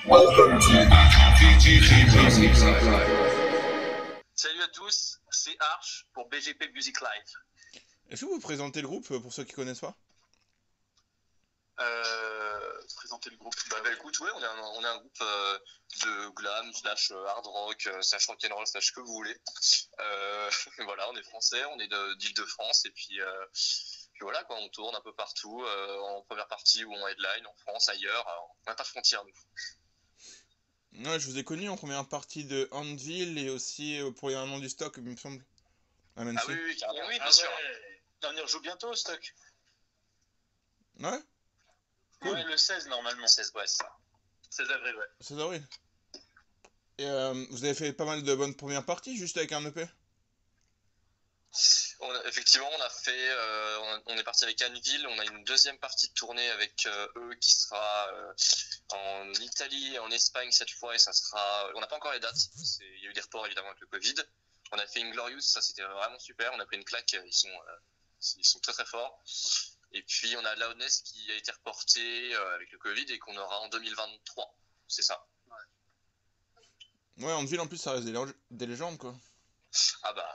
Welcome to BGP Music Live. Salut à tous, c'est Arch pour BGP Music Live. Est-ce que vous présentez le groupe pour ceux qui connaissent pas? Présenter le groupe. Bah écoute, ouais, on est un groupe de glam, slash hard rock, slash rock'n'roll, slash que vous voulez. Voilà, on est français, on est d'Île-de-France et puis voilà quoi, on tourne un peu partout, en première partie ou en headline, en France, ailleurs, on n'a pas de frontières nous. Ouais, je vous ai connu en première partie de Anvil et aussi pour les Irlandais du Stock, il me semble. À Ah oui, carrément. Oui, bien sûr. On y rejoue bientôt, Stock. Ouais. Cool. Ouais, le 16 normalement. 16, ouais, ça. 16 avril, ouais. 16 avril. Et vous avez fait pas mal de bonnes premières parties juste avec un EP? Effectivement, on est parti avec Anvil, on a une deuxième partie de tournée avec eux qui sera en Italie et en Espagne cette fois, et ça sera, on n'a pas encore les dates, il y a eu des reports évidemment avec le Covid. On a fait Inglorious, ça c'était vraiment super, on a pris une claque, ils sont très très forts. Et puis on a Loudness qui a été reporté avec le Covid et qu'on aura en 2023, c'est ça. Ouais, Anvil en plus ça reste des légendes quoi. Ah bah...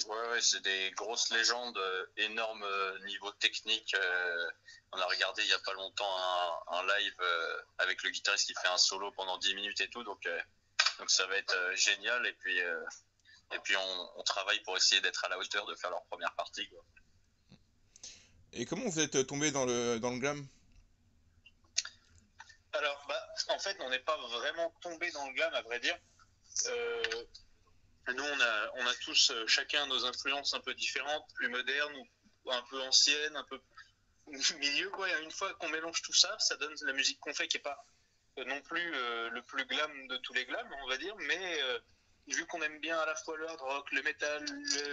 Ouais, c'est des grosses légendes, énorme niveau technique. On a regardé il y a pas longtemps un live avec le guitariste qui fait un solo pendant 10 minutes et tout, donc ça va être génial. Et puis on travaille pour essayer d'être à la hauteur de faire leur première partie, quoi. Et comment vous êtes tombé dans le glam? Alors, en fait, on n'est pas vraiment tombé dans le glam, à vrai dire. Nous, on a tous chacun nos influences un peu différentes, plus modernes ou un peu anciennes, un peu milieu, quoi. Et une fois qu'on mélange tout ça, ça donne la musique qu'on fait qui n'est pas non plus le plus glam de tous les glams, on va dire, mais vu qu'on aime bien à la fois le hard rock, le metal,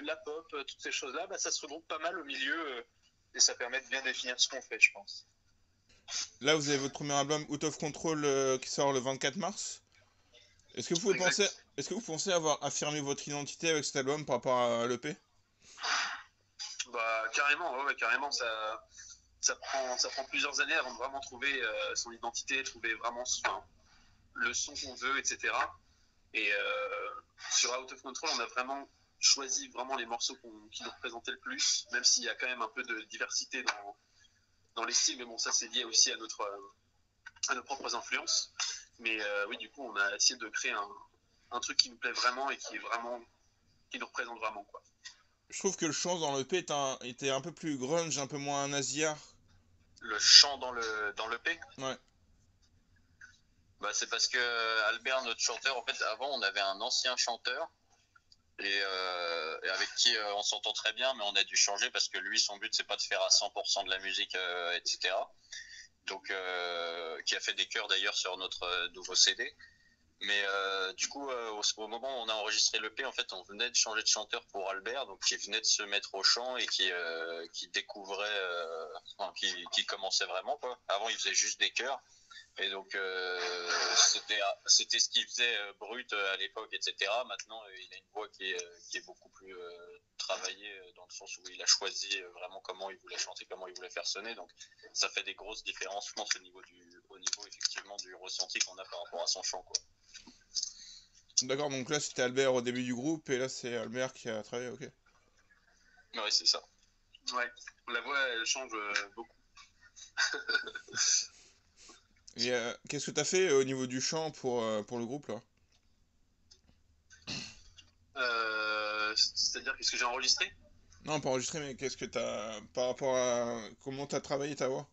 la pop, toutes ces choses-là, ça se regroupe pas mal au milieu et ça permet de bien définir ce qu'on fait, je pense. Là, vous avez votre premier album Out of Control qui sort le 24 mars. Est-ce que vous pensez avoir affirmé votre identité avec cet album par rapport à l'EP? Carrément, ouais, carrément, ça prend plusieurs années avant de vraiment trouver son identité, trouver vraiment le son qu'on veut, etc. Et sur Out of Control, on a vraiment choisi vraiment les morceaux qui nous représentaient le plus, même s'il y a quand même un peu de diversité dans les styles, mais bon, ça c'est lié aussi à nos propres influences. Mais oui, du coup, on a essayé de créer un truc qui nous plaît vraiment et qui nous représente vraiment, quoi. Je trouve que le chant dans l'EP était un peu plus grunge, un peu moins nasillard. Le chant dans l'EP? Ouais. C'est parce que Albert, notre chanteur, en fait, avant, on avait un ancien chanteur et avec qui on s'entend très bien, mais on a dû changer parce que lui, son but, c'est pas de faire à 100% de la musique, etc. Donc, qui a fait des chœurs d'ailleurs sur notre nouveau CD. Mais du coup, au moment où on a enregistré l'EP, en fait, on venait de changer de chanteur pour Albert, donc qui venait de se mettre au chant et qui découvrait, qui commençait vraiment, quoi. Avant, il faisait juste des chœurs. Et donc, c'était ce qu'il faisait brut à l'époque, etc. Maintenant, il a une voix qui est beaucoup plus travaillée, dans le sens où il a choisi vraiment comment il voulait chanter, comment il voulait faire sonner. Donc, ça fait des grosses différences, je pense, au niveau effectivement du ressenti qu'on a par rapport à son chant, quoi. D'accord, donc là c'était Albert au début du groupe et là c'est Albert qui a travaillé, ok. Ouais, c'est ça. Ouais, la voix elle change beaucoup. Et qu'est-ce que t'as fait au niveau du chant pour le groupe là? C'est-à-dire qu'est-ce que j'ai enregistré? Non, pas enregistré, mais qu'est-ce que t'as par rapport à comment t'as travaillé ta voix?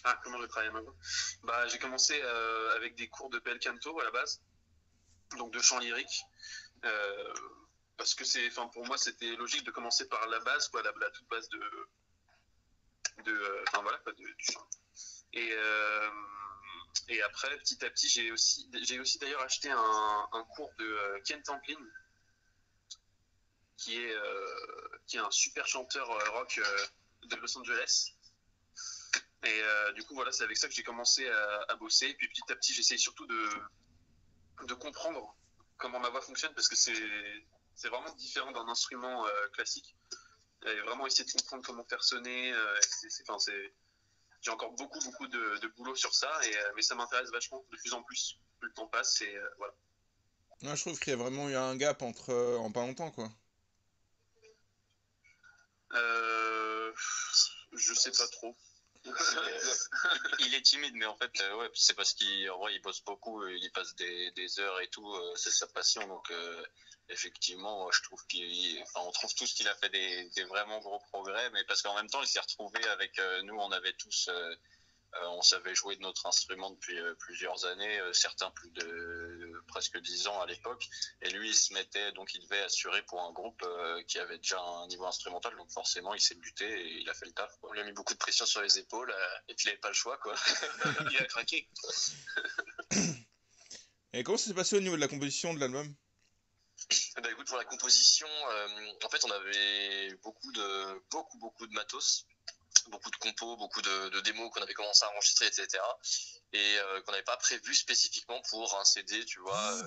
Ah, comment j'ai travaillé ma voix? J'ai commencé avec des cours de bel canto à la base, donc de chant lyrique, parce que pour moi c'était logique de commencer par la base, quoi, la toute base du chant. Et après, petit à petit, j'ai aussi d'ailleurs acheté un cours de Ken Tamplin, qui est un super chanteur rock de Los Angeles. Et du coup, voilà, c'est avec ça que j'ai commencé à bosser. Et puis petit à petit, j'essaye surtout de comprendre comment ma voix fonctionne, parce que c'est vraiment différent d'un instrument classique. Et vraiment essayer de comprendre comment faire sonner. j'ai encore beaucoup de boulot sur ça, mais ça m'intéresse vachement de plus en plus. Plus le temps passe et voilà. Moi, je trouve qu'il y a vraiment eu un gap entre en pas longtemps, quoi. Je sais pas trop. Il est timide, mais en fait, ouais, c'est parce qu'en vrai, il bosse beaucoup, il y passe des heures et tout, c'est sa passion. Donc, effectivement, je trouve on trouve tous qu'il a fait des vraiment gros progrès, mais parce qu'en même temps, il s'est retrouvé avec nous, on avait tous, on savait jouer de notre instrument depuis plusieurs années, certains plus de presque 10 ans à l'époque. Et lui, il se mettait, donc il devait assurer pour un groupe qui avait déjà un niveau instrumental, donc forcément, il s'est buté et il a fait le taf, quoi. On lui a mis beaucoup de pression sur les épaules et puis il n'avait pas le choix, quoi. Il a craqué. Et comment ça s'est passé au niveau de la composition de l'album? Bah écoute, pour la composition, en fait, on avait beaucoup de matos, beaucoup de compos, beaucoup de démos qu'on avait commencé à enregistrer, etc. Et qu'on n'avait pas prévu spécifiquement pour un CD, tu vois.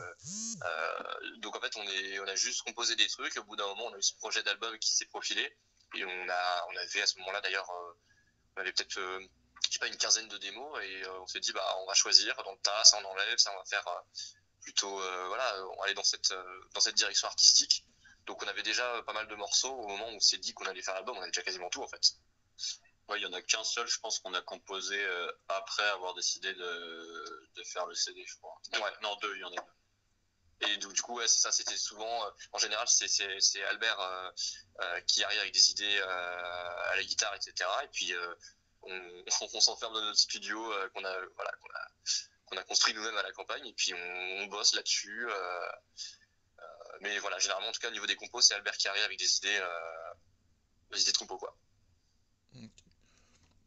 Donc en fait, on a juste composé des trucs. Au bout d'un moment, on a eu ce projet d'album qui s'est profilé. Et on avait à ce moment-là, d'ailleurs, on avait peut-être, je sais pas, une quinzaine de démos. Et on s'est dit, bah, on va choisir dans le tas, ça on enlève, ça on va faire plutôt, voilà, on va aller dans cette direction artistique. Donc on avait déjà pas mal de morceaux au moment où on s'est dit qu'on allait faire l'album. On avait déjà quasiment tout, en fait. Ouais, il y en a qu'un seul, je pense, qu'on a composé après avoir décidé de faire le CD, je crois. Ouais. Non, deux, il y en a deux. Et du coup, ouais, c'est ça, c'était souvent, en général, c'est Albert qui arrive avec des idées à la guitare, etc. Et puis, on s'enferme dans notre studio qu'on a construit nous-mêmes à la campagne, et puis on bosse là-dessus. Mais voilà, généralement, en tout cas, au niveau des compos, c'est Albert qui arrive avec des idées de compos, quoi.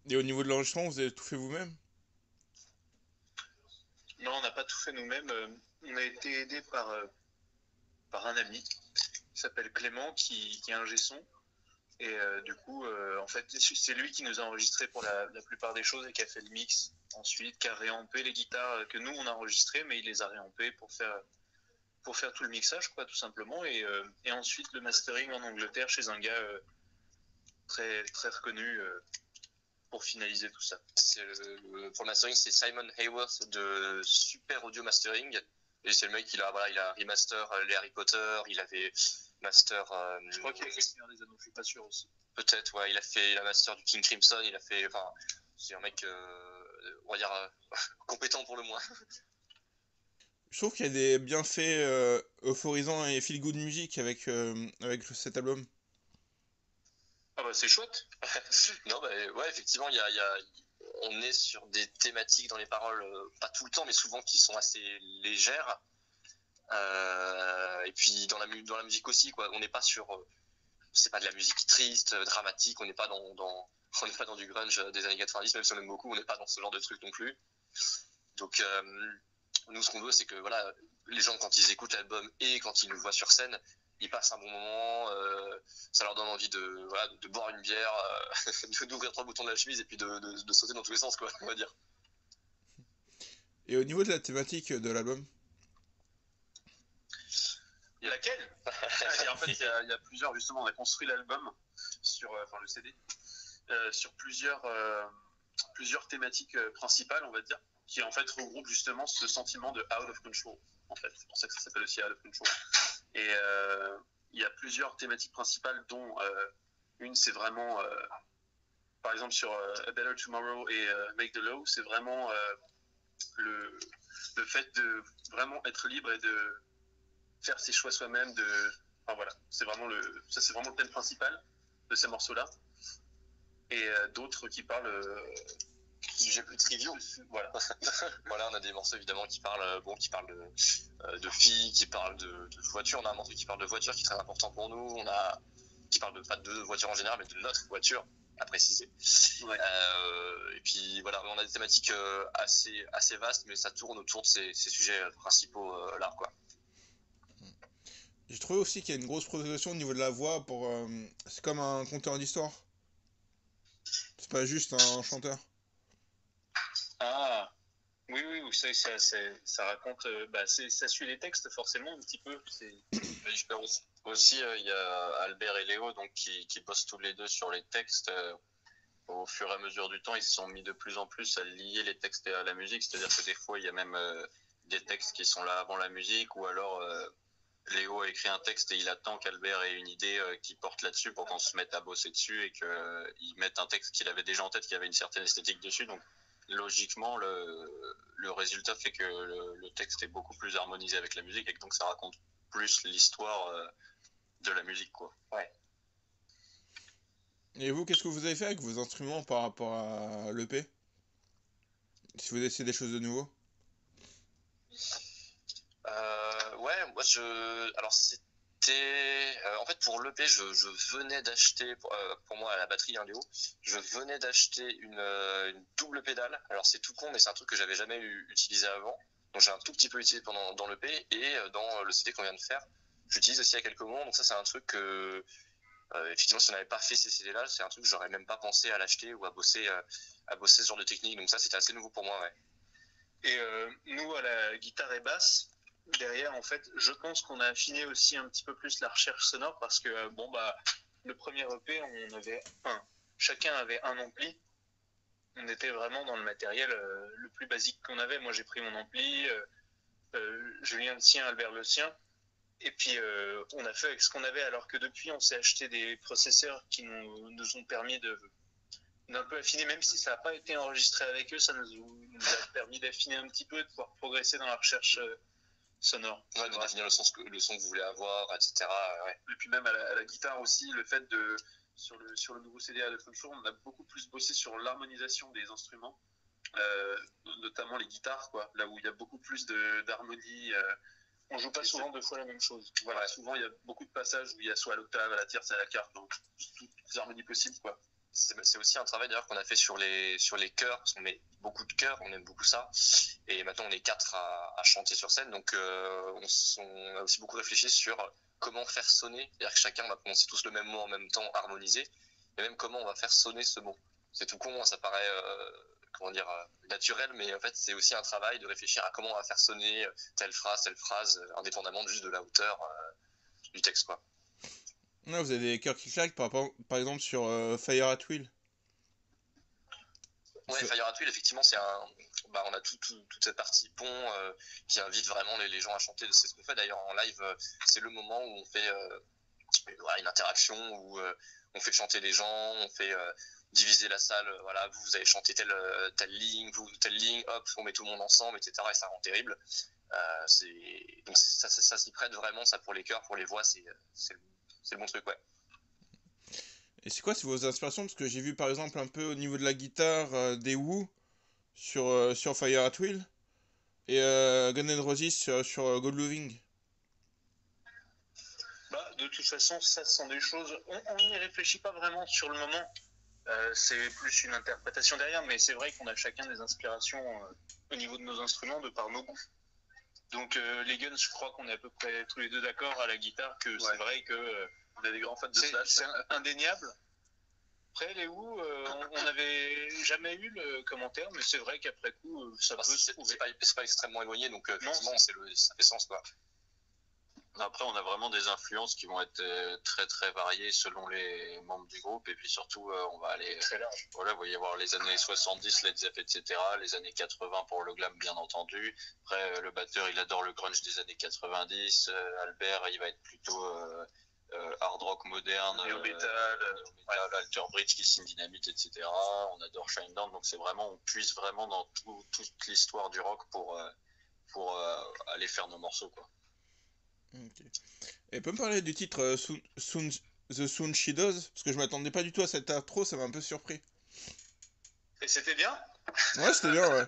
Et au niveau de l'enregistrement, vous avez tout fait vous-même? Non, on n'a pas tout fait nous-mêmes. On a été aidé par un ami qui s'appelle Clément, qui est ingé son. Et du coup, en fait, c'est lui qui nous a enregistré pour la plupart des choses et qui a fait le mix ensuite, qui a réampé les guitares que nous on a enregistrées, mais il les a réampées pour faire tout le mixage, quoi, tout simplement. Et ensuite le mastering en Angleterre chez un gars très très reconnu pour finaliser tout ça. Pour le mastering, c'est Simon Hayworth de Super Audio Mastering. Et c'est le mec, il a remaster les Harry Potter, il avait master. Je crois qu'il a fait le Seigneur des Anneaux, je suis pas sûr aussi. Peut-être, ouais, il a fait la master du King Crimson, il a fait. Enfin, c'est un mec, on va dire, compétent pour le moins. Je trouve qu'il y a des bienfaits euphorisants et feel good music avec cet album. Ah bah c'est chouette. Non, bah ouais, effectivement, on est sur des thématiques dans les paroles, pas tout le temps, mais souvent qui sont assez légères. Et puis dans la musique aussi, quoi. On n'est pas sur, c'est pas de la musique triste, dramatique. On n'est pas dans du grunge des années 90, même si on aime beaucoup. On n'est pas dans ce genre de truc non plus. Donc nous, ce qu'on veut, c'est que voilà, les gens, quand ils écoutent l'album et quand ils nous voient sur scène, ils passent un bon moment, ça leur donne envie de boire une bière, d'ouvrir 3 boutons de la chemise et puis de sauter dans tous les sens, quoi, on va dire. Et au niveau de la thématique de l'album? Laquelle? En fait, il y a plusieurs, justement, on a construit l'album enfin le CD, sur plusieurs thématiques principales, on va dire, qui en fait regroupent justement ce sentiment de out of control, en fait. C'est pour ça que ça s'appelle aussi out of control. Et il y a plusieurs thématiques principales, dont une, c'est vraiment, par exemple, sur A Better Tomorrow et Make the Law, c'est vraiment le fait de vraiment être libre et de faire ses choix soi-même. Enfin voilà, c'est vraiment le thème principal de ces morceaux-là. Et d'autres qui parlent Sujet plus triviaux. Voilà. Voilà, on a des morceaux évidemment qui parlent de filles, qui parlent de voitures. On a un morceau qui parle de voitures qui est très important pour nous. Qui parle pas de voiture en général, mais de notre voiture, à préciser. Ouais. Et puis voilà, on a des thématiques assez vastes, mais ça tourne autour de ces sujets principaux là, quoi. J'ai trouvé aussi qu'il y a une grosse progression au niveau de la voix. C'est comme un conteur d'histoire. C'est pas juste un chanteur. Ah, oui, ça raconte, ça suit les textes forcément un petit peu. Aussi, il y a Albert et Léo donc, qui bossent tous les deux sur les textes. au fur et à mesure du temps, ils se sont mis de plus en plus à lier les textes à la musique. C'est-à-dire que des fois, il y a même des textes qui sont là avant la musique, ou alors Léo a écrit un texte et il attend qu'Albert ait une idée qui porte là-dessus pour qu'on se mette à bosser dessus et qu'il mette un texte qu'il avait déjà en tête, qui avait une certaine esthétique dessus. Donc, logiquement, le résultat fait que le texte est beaucoup plus harmonisé avec la musique et que donc ça raconte plus l'histoire de la musique, quoi. Ouais. Et vous, qu'est-ce que vous avez fait avec vos instruments par rapport à l'EP? Si vous essayez des choses de nouveau? Ouais, moi alors c'était, en fait pour l'EP, je venais d'acheter, pour moi à la batterie, hein, Léo, je venais d'acheter une double pédale. Alors c'est tout con, mais c'est un truc que j'avais jamais utilisé avant. Donc j'ai un tout petit peu utilisé dans l'EP et dans le CD qu'on vient de faire. J'utilise aussi à quelques moments. Donc ça c'est un truc que effectivement, si on n'avait pas fait ces CD-là, c'est un truc que j'aurais même pas pensé à l'acheter ou à bosser ce genre de technique. Donc ça, c'était assez nouveau pour moi, ouais. Et nous, à la guitare et basse, derrière, en fait, je pense qu'on a affiné aussi un petit peu plus la recherche sonore parce que, le premier EP, chacun avait un ampli. On était vraiment dans le matériel le plus basique qu'on avait. Moi, j'ai pris mon ampli, Julien le sien, Albert le sien. Et puis, on a fait avec ce qu'on avait, alors que depuis, on s'est acheté des processeurs qui nous ont permis d'un peu affiner, même si ça n'a pas été enregistré avec eux, ça nous a permis d'affiner un petit peu, de pouvoir progresser dans la recherche sonore. Ouais, de définir le son que vous voulez avoir, etc. Ouais. Et puis même à la guitare aussi, le fait de, sur le nouveau CD à Fun Show, on a beaucoup plus bossé sur l'harmonisation des instruments, notamment les guitares, quoi, là où il y a beaucoup plus d'harmonie. On joue pas souvent deux fois la même chose. Voilà, ouais. Souvent il y a beaucoup de passages où il y a soit à l'octave, à la tierce, à la quarte, donc toutes les harmonies possibles, quoi. C'est aussi un travail d'ailleurs qu'on a fait sur les chœurs, parce qu'on met beaucoup de chœurs, on aime beaucoup ça. Et maintenant on est 4 à chanter sur scène, donc on a aussi beaucoup réfléchi sur comment faire sonner, c'est-à-dire que chacun va prononcer tous le même mot en même temps, harmonisé, et même comment on va faire sonner ce mot. C'est tout con, ça paraît naturel, mais en fait c'est aussi un travail de réfléchir à comment on va faire sonner telle phrase, indépendamment juste de la hauteur du texte, quoi. Ouais, vous avez des cœurs qui claquent par exemple sur Fire at Will. Ouais, Fire at Will, effectivement, on a toute cette partie pont qui invite vraiment les gens à chanter. C'est ce qu'on fait d'ailleurs en live. C'est le moment où on fait une interaction, où on fait chanter les gens, on fait diviser la salle. Voilà, vous allez chanter telle ligne, telle ligne, hop, on met tout le monde ensemble, etc. Et ça rend terrible. Donc ça s'y prête vraiment, ça, pour les chœurs, pour les voix, c'est le bon truc, ouais. Et c'est quoi vos inspirations? Parce que j'ai vu par exemple un peu au niveau de la guitare des Who sur Fire at Will et Guns N' Roses sur God Loving. De toute façon, ça sont des choses, on n'y réfléchit pas vraiment sur le moment. C'est plus une interprétation derrière, mais c'est vrai qu'on a chacun des inspirations au niveau de nos instruments de par nos goûts. Donc les Guns, je crois qu'on est à peu près tous les deux d'accord à la guitare que c'est vrai que on a des grands fans de Slash. C'est indéniable. Après les Who, on n'avait jamais eu le commentaire, mais c'est vrai qu'après coup, ça peut se trouver. C'est pas extrêmement éloigné, donc effectivement, ça fait sens, quoi. Après, on a vraiment des influences qui vont être très très variées selon les membres du groupe, et puis surtout, on va aller très large. Voilà, vous voyez voir les années 70, Led Zepp, etc., les années 80 pour le glam, bien entendu. Après, le batteur, il adore le grunge des années 90. Albert, il va être plutôt hard rock moderne, néo-metal, Alter Bridge, Kissing Dynamite, etc. On adore Shinedown, donc c'est vraiment, on puise vraiment dans toute l'histoire du rock pour aller faire nos morceaux, quoi. Okay. Et peut me parler du titre The Soon She Does? Parce que je m'attendais pas du tout à cette intro, ça m'a un peu surpris. Et c'était bien? Ouais, c'était bien, ouais.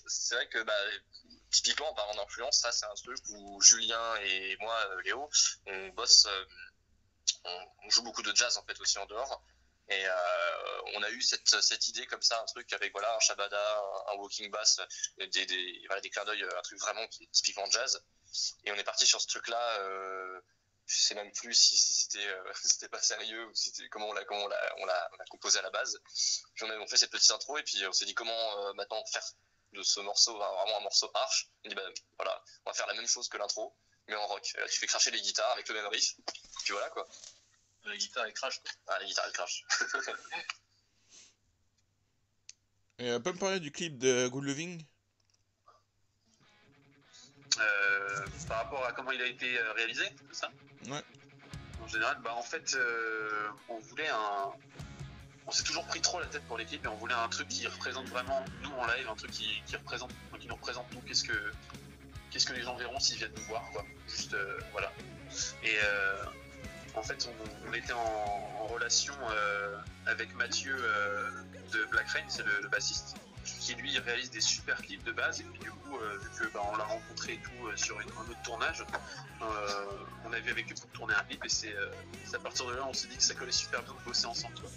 C'est vrai que typiquement en parlant d'influence, ça c'est un truc où Julien et moi, Léo, on bosse, on joue beaucoup de jazz en fait aussi en dehors. Et on a eu cette idée comme ça, un truc avec un shabada, un walking bass, des clins d'œil, un truc vraiment qui est typiquement jazz. Et on est parti sur ce truc-là. Je sais même plus si c'était pas sérieux ou comment on l'a composé à la base. Puis on fait cette petite intro et puis on s'est dit comment maintenant faire de ce morceau vraiment un morceau arch. On dit on va faire la même chose que l'intro, mais en rock. Tu fais cracher les guitares avec le même riff. Puis voilà, quoi. La guitare, elle crache, quoi. Ah, la guitare, elle crache. Et peut me parler du clip de Good Loving? Par rapport à comment il a été réalisé, c'est ça? Ouais. En général, en fait, on voulait on s'est toujours pris trop la tête pour l'équipe et on voulait un truc qui représente vraiment nous en live, un truc qui nous représente nous, qu'est-ce que les gens verront s'ils viennent nous voir, quoi. Juste, voilà. Et en fait, on était en relation avec Mathieu de Black Rain, c'est le bassiste, qui lui réalise des super clips de base. Et puis du coup, vu que on l'a rencontré et tout sur un autre tournage, on a vu avec eux pour tourner un clip et c'est à partir de là on s'est dit que ça collait super bien de bosser ensemble, quoi.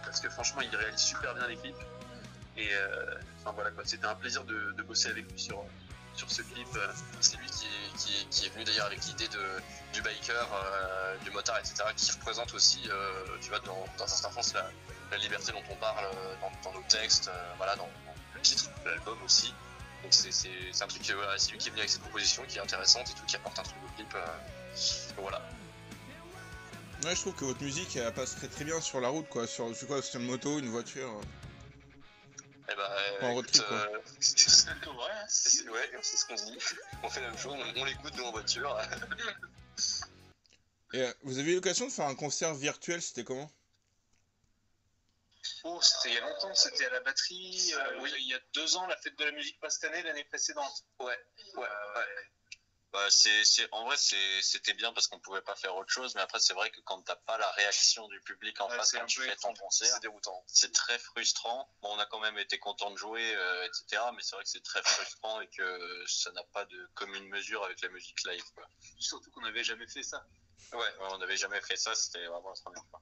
Parce que franchement il réalise super bien les clips et voilà quoi, c'était un plaisir de bosser avec lui sur ce clip. C'est lui qui est venu d'ailleurs avec l'idée du biker, du motard, etc., qui représente aussi, tu vois, dans un certain sens, la liberté dont on parle dans nos textes, voilà, dans le titre de l'album aussi. Donc c'est un truc, voilà, c'est lui qui est venu avec cette proposition qui est intéressante et tout, qui apporte un truc au clip. Donc voilà. Ouais, je trouve que votre musique elle passe très bien sur la route, quoi. Sur une moto, une voiture. Eh ben, En road trip, quoi. c'est vrai, hein, c'est ce qu'on se dit. On fait la même chose, on l'écoute nous en voiture. Et vous avez eu l'occasion de faire un concert virtuel, c'était comment? Oh, c'était il y a longtemps, c'était à la batterie, oui, il y a 2 ans, la fête de la musique, pas cette année, l'année précédente. Ouais. En vrai, c'était bien parce qu'on pouvait pas faire autre chose, mais après, c'est vrai que quand t'as pas la réaction du public en face quand tu fais ton concert, c'est déroutant. C'est très frustrant. Bon, on a quand même été content de jouer, etc., mais c'est vrai que c'est très frustrant et que ça n'a pas de commune mesure avec la musique live, quoi. Surtout qu'on n'avait jamais fait ça. Ouais, on n'avait jamais fait ça, c'était vraiment la première fois.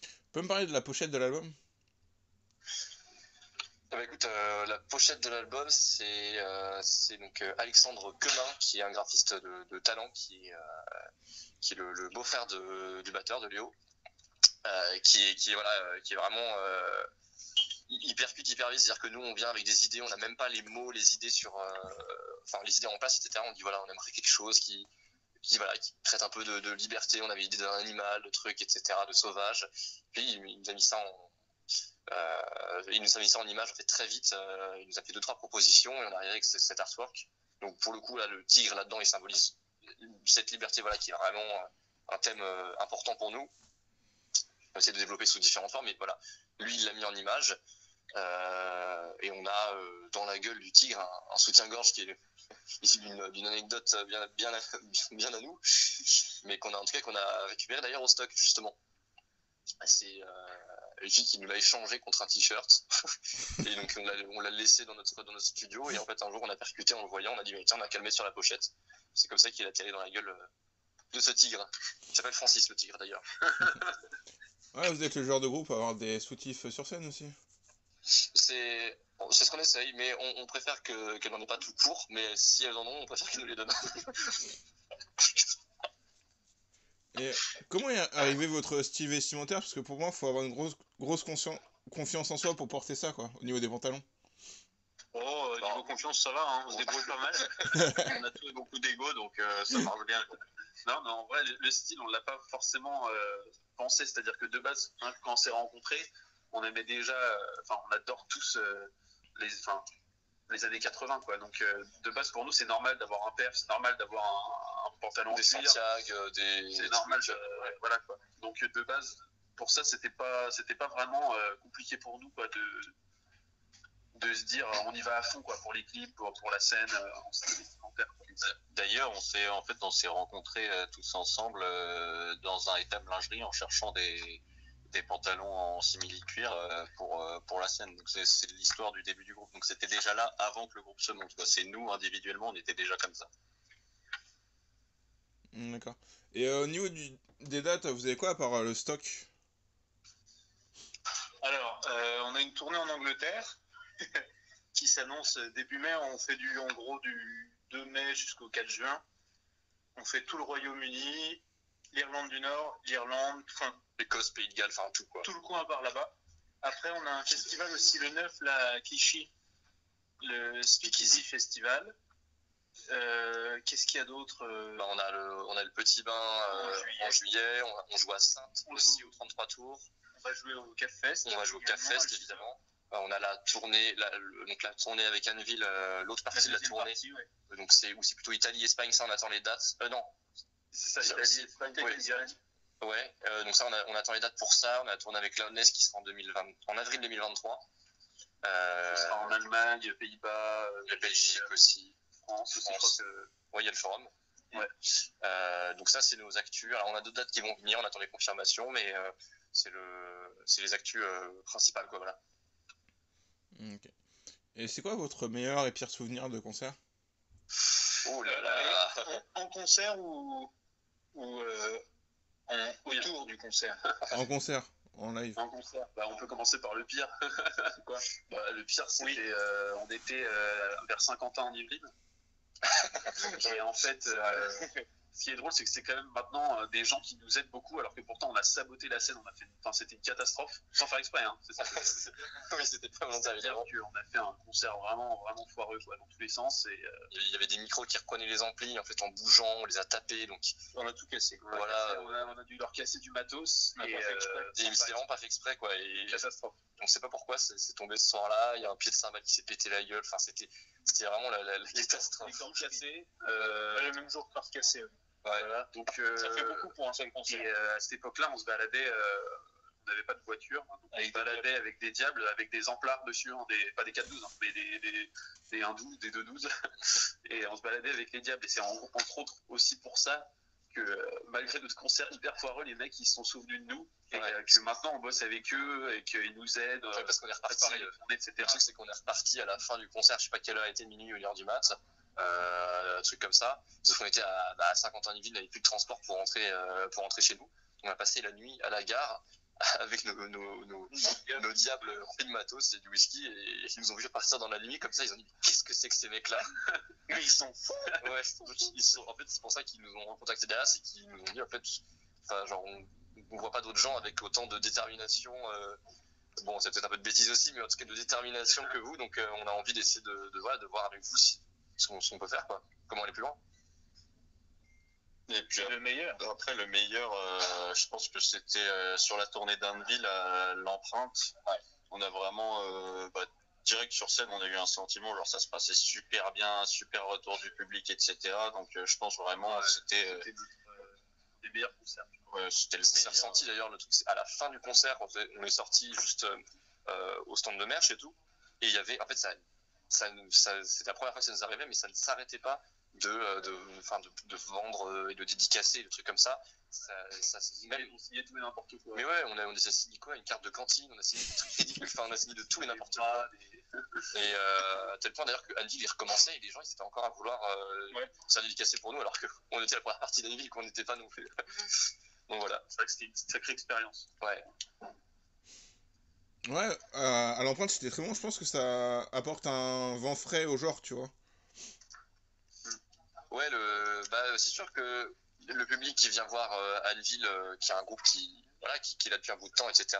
Tu peux me parler de la pochette de l'album? Bah écoute, la pochette de l'album, c'est donc Alexandre Quemin, qui est un graphiste de talent, qui est le beau-frère du batteur de Léo, qui est vraiment il percute hyper vite. C'est-à-dire que nous, on vient avec des idées, on n'a même pas les mots, les idées les idées en place, etc. On dit voilà, on aimerait quelque chose qui traite un peu de liberté. On avait l'idée d'un animal, de trucs, etc., de sauvage. Puis il nous a mis ça en image en fait très vite. Il nous a fait 2-3 propositions et on est arrivé avec cet artwork. Donc pour le coup là, le tigre là-dedans, il symbolise cette liberté, voilà, qui est vraiment un thème important pour nous. On essaie de développer sous différentes formes, mais voilà, lui il l'a mis en image. Et on a dans la gueule du tigre un soutien-gorge qui est issu d'une anecdote bien à nous, mais qu'on a récupéré d'ailleurs au stock justement. C'est une fille qui nous l'a échangé contre un t-shirt et donc on l'a laissé dans notre studio et en fait un jour on a percuté en le voyant, on a dit mais tiens, on a qu'à le mettre sur la pochette. C'est comme ça qu'il a atterri dans la gueule de ce tigre. Il s'appelle Francis le tigre d'ailleurs. Ouais, vous êtes le genre de groupe à avoir des soutifs sur scène aussi. C'est ce qu'on essaye, mais on préfère qu'elles n'en aient pas tout court, mais si elles en ont, on préfère qu'elles nous les donnent. Et comment est arrivé votre style vestimentaire? Parce que pour moi, il faut avoir une grosse confiance en soi pour porter ça, quoi, au niveau des pantalons. Oh, niveau confiance, ça va, hein, on se débrouille pas mal. On a tous beaucoup d'ego, donc ça marche bien. Non, mais en vrai, le style, on l'a pas forcément pensé. C'est-à-dire que de base, quand on s'est rencontrés, on aimait déjà, on adore tous les années 80, quoi. Donc de base, pour nous, c'est normal d'avoir un perf, c'est normal d'avoir un pantalon des cuir. Santiago, c'est normal, voilà, quoi. Donc de base, pour ça, c'était pas vraiment compliqué pour nous, quoi, de se dire on y va à fond, quoi, pour les clips, pour la scène, en style vestimentaire, quoi. D'ailleurs, on s'est rencontrés tous ensemble dans un étable lingerie en cherchant des pantalons en simili-cuir pour la scène. Donc c'est l'histoire du début du groupe. Donc c'était déjà là avant que le groupe se monte, quoi. C'est nous individuellement, on était déjà comme ça. D'accord. Et au niveau des dates, vous avez quoi à part le stock? Alors, on a une tournée en Angleterre qui s'annonce début mai. On fait en gros du 2 mai jusqu'au 4 juin. On fait tout le Royaume-Uni, l'Irlande du Nord, l'Irlande, Écosse, Pays de Galles, tout quoi. Tout le coin par là-bas. Après, on a un festival aussi le 9, là, à Clichy, le Speakeasy Festival. Qu'est-ce qu'il y a d'autre Bah, on a le petit bain en juillet, on joue à Saintes aussi au 33 tours. On va jouer au CAFest. On va jouer au CAFest évidemment. On a la tournée, donc la tournée avec Anneville, l'autre partie de la tournée. Ouais. Donc c'est plutôt Italie-Espagne, ça on attend les dates. Non. C'est ça, Italie, Espagne, Ouais, donc ça on attend les dates pour ça. On a la tournée avec Loudness qui sera en avril 2023. Ce sera en Allemagne, Pays-Bas, la Belgique aussi. France. Je crois que... Ouais, il y a le forum. Ouais. Donc ça c'est nos actus. Alors on a d'autres dates qui vont venir, on attend les confirmations, mais c'est les actus principales quoi, voilà. Ok. Et c'est quoi votre meilleur et pire souvenir de concert? Oh là là. En concert ou autour du concert? En concert, en live. En concert. Bah, on peut commencer par le pire. Quoi? Bah, le pire, c'était on était vers Saint-Quentin en Yvelines. Et en fait, ce qui est drôle, c'est que c'est quand même maintenant des gens qui nous aident beaucoup, alors que pourtant on a saboté la scène. C'était une catastrophe, sans faire exprès. Hein, c'est ça. Oui, c'était pas volontaire évidemment. On a fait un concert vraiment foireux quoi, dans tous les sens. Et, il y avait des micros qui reprenaient les amplis en fait en bougeant, on les a tapés, donc on a tout cassé. Quoi. Voilà. On a dû leur casser du matos. Et c'est vraiment pas fait exprès quoi. Et catastrophe. On sait pas pourquoi c'est tombé ce soir-là. Il y a un pied de cymbale qui s'est pété la gueule. Enfin, c'était vraiment la catastrophe. Les cordes cassées. Le même jour, cordes cassées. Ouais. Voilà. Donc, ça fait beaucoup pour un seul concert. Et à cette époque-là, on se baladait. On n'avait pas de voiture. Donc on se baladait avec des diables, avec des amplards dessus, hein, pas des 4-12, hein, mais des 1-12, des 2-12. Et on se baladait avec les diables. Et c'est entre autres aussi pour ça que malgré notre concert hyper foireux, les mecs ils se sont souvenus de nous et que maintenant on bosse avec eux et qu'ils nous aident parce qu'on est reparti, etc. Le truc c'est qu'on est reparti à la fin du concert, je sais pas quelle heure était, minuit ou l'heure du mat, un truc comme ça, parce qu'on était à Saint-Quentin-Yvelines, on n'avait plus de transport pour rentrer chez nous. On a passé la nuit à la gare avec nos diables remplis de matos et du whisky, et ils nous ont vu partir dans la nuit comme ça. Ils ont dit qu'est-ce que c'est que ces mecs là? Mais ils sont fous. Ouais, en fait c'est pour ça qu'ils nous ont contacté derrière, c'est qu'ils nous ont dit en fait, enfin genre on voit pas d'autres gens avec autant de détermination, bon c'est peut-être un peu de bêtise aussi, mais en tout cas de détermination que vous, donc on a envie d'essayer de voir avec vous ce qu'on peut faire quoi, comment aller plus loin. Et puis le meilleur. Après le meilleur, je pense que c'était sur la tournée d'Anneville à l'Empreinte. Ouais. On a vraiment direct sur scène, on a eu un sentiment genre ça se passait super bien, super retour du public, etc. Donc je pense vraiment c'était des meilleurs concerts. Ouais, c'était le meilleur ressenti d'ailleurs. Le truc, à la fin du concert, on est sorti juste au stand de merch et tout, et il y avait en fait c'était la première fois que ça nous arrivait, mais ça ne s'arrêtait pas de vendre et de dédicacer des trucs comme ça. On signait tout et n'importe quoi. Mais ouais, on s'est signé quoi, une carte de cantine, on a signé des trucs ridicules, enfin on a signé de tout et n'importe quoi. Et à tel point d'ailleurs que Anneville il recommençait et les gens ils étaient encore à vouloir ça dédicacer pour nous, alors qu'on était la première partie d'Anneville, qu'on n'était pas non plus. Donc voilà. C'est vrai que c'était une sacrée expérience. Ouais. Ouais, à l'Empreinte c'était très bon, je pense que ça apporte un vent frais au genre, tu vois. Ouais, c'est sûr que le public qui vient voir Anneville, qui est un groupe qui est là depuis un bout de temps, etc.,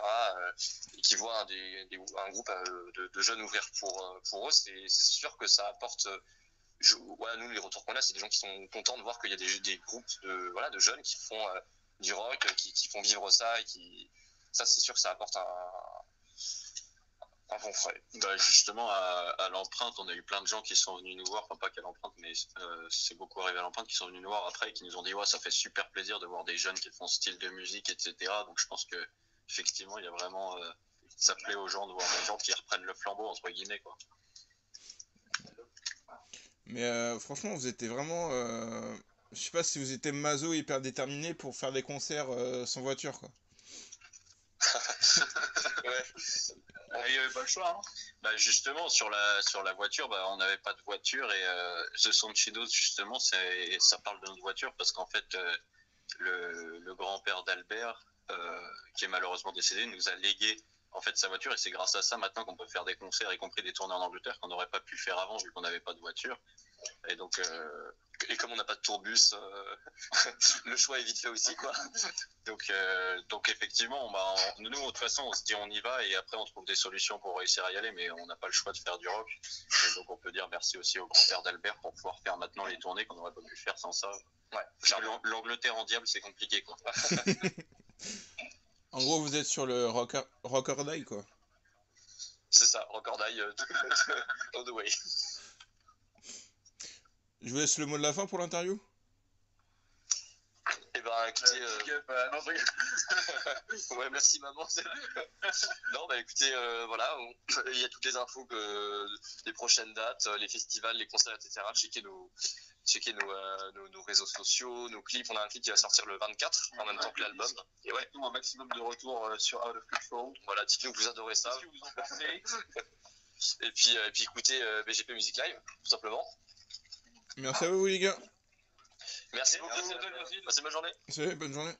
et qui voit un groupe de jeunes ouvrir pour eux, c'est sûr que ça apporte. Nous, les retours qu'on a, c'est des gens qui sont contents de voir qu'il y a des groupes de jeunes qui font du rock, qui font vivre ça, et ça, c'est sûr que ça apporte un vent frais. Justement, à l'Empreinte, on a eu plein de gens qui sont venus nous voir, enfin pas qu'à l'Empreinte, mais c'est beaucoup arrivé à l'Empreinte, qui sont venus nous voir après et qui nous ont dit ça fait super plaisir de voir des jeunes qui font ce style de musique, etc. Donc je pense que effectivement, il y a vraiment ça plaît aux gens de voir des gens qui reprennent le flambeau entre guillemets quoi. Mais franchement, vous étiez vraiment, je sais pas si vous étiez maso hyper déterminé pour faire des concerts sans voiture quoi. Ouais. Il n'y avait pas le choix. Hein. Justement, sur la voiture, on n'avait pas de voiture et The Sonchidos, justement, ça parle de notre voiture parce qu'en fait, le grand-père d'Albert, qui est malheureusement décédé, nous a légué en fait sa voiture et c'est grâce à ça maintenant qu'on peut faire des concerts, y compris des tournées en Angleterre qu'on n'aurait pas pu faire avant vu qu'on n'avait pas de voiture. Et donc, Et comme on n'a pas de tourbus, le choix est vite fait aussi, quoi. donc effectivement, nous, de toute façon, on se dit on y va et après on trouve des solutions pour réussir à y aller, mais on n'a pas le choix de faire du rock. Et donc on peut dire merci aussi au grand-père d'Albert pour pouvoir faire maintenant les tournées qu'on n'aurait pas pu faire sans ça. Ouais, L'Angleterre en diable, c'est compliqué, quoi. En gros, vous êtes sur le Rock or Die, quoi. C'est ça, Rock or Die, all the way. Je vous laisse le mot de la fin pour l'interview. Eh ben, écoutez, Non, je rigole. ouais, merci maman. Non, bah écoutez, voilà, il y a toutes les infos des prochaines dates, les festivals, les concerts, etc. Checkez nos réseaux sociaux, nos clips. On a un clip qui va sortir le 24 en même temps que l'album. Et ouais, Un maximum de retours sur Out of Control. voilà, dites-nous que vous adorez ça. Qu'est-ce que vous en pensez? Et puis écoutez BGP Music Live, tout simplement. Merci à vous, les gars. Merci beaucoup. Passez une bonne journée. Salut, bonne journée.